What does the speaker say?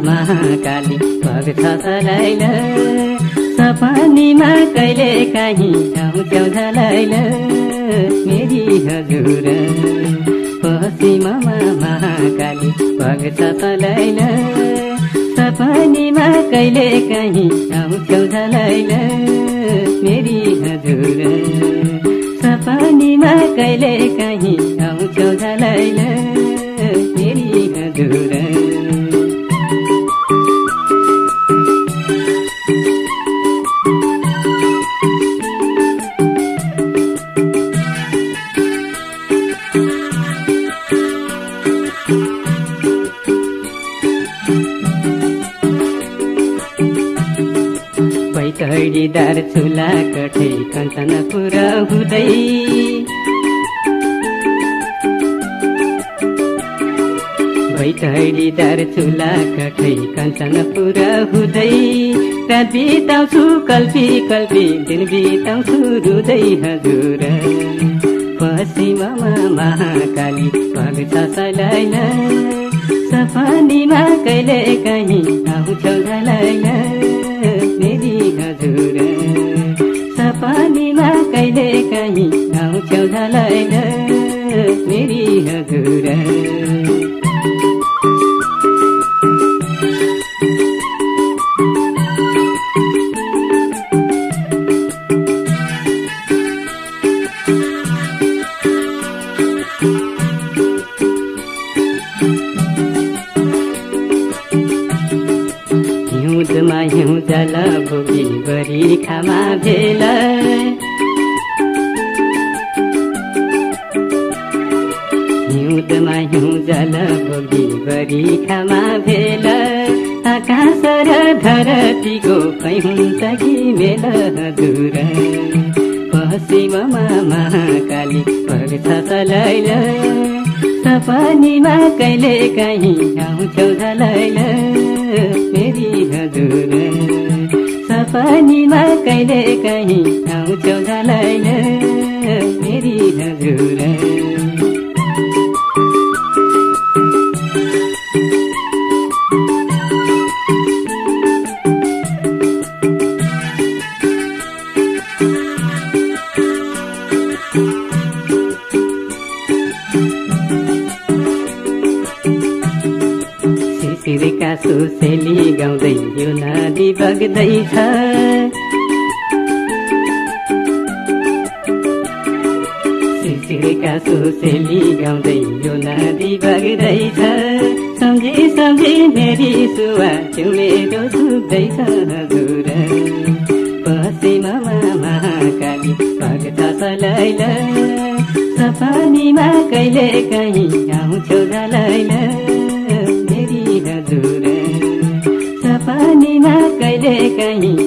महाकाली भग्छ सलाइल सपनीमा कहिले काहीँ आउँछौ झलाइल मेरी हजुर पश्चिममा महाकाली भग्छ सलाइल सपनीमा कहिले काहीँ आउँछौ झलाइल मेरी हजुर सपनीमा कहिले काहीँ आउँछौ झलाइल मेरी हजुर बैतडीदार चुला कठै कञ्चनपुर हुँदै बैतडीदार चुला कठै कञ्चनपुर हुँदै रात बिताउँछु कल्पी कल्पी दिन बिताउँछु रुँदै हजुर पश्चिममा महाकाली भग्छ सलाइल सपनीमा कहिले काहीँ आउँछौ झलाइल मेरी हजुर सपनीमा कहिले काहीँ आउँछौ झलाइल मेरी हजुर हिउँदमा हिउँ जल भोगी बरिखामा भेल हिउँदमा हिउँ जल भोगी बरिखामा भेल आकाश र धरतीको कै हुन्छ कि मेल हजुर पश्चिममा महाकाली भग्छ सलाइल सपनीमा कहिले काहीँ आउँछौ झलाइल मेरी हजुर सपनीमा कहिले काहीँ आउँछौ झलाइल मेरी हजुर शिशिरका सुसेली गाउँदै यो नदी बग्दैछ शिशिरका सुसेली गाउँदै यो नदी बग्दैछ सम्झी सम्झी मेरी सुवा त्यो मेरो सुक्दैछ हजुर पश्चिममा महाकाली भग्छ सलाइल सपनीमा कहिले काहीँ आउँछौ झलाइल मेरी हजुर सपनीमा कहिले काहीँ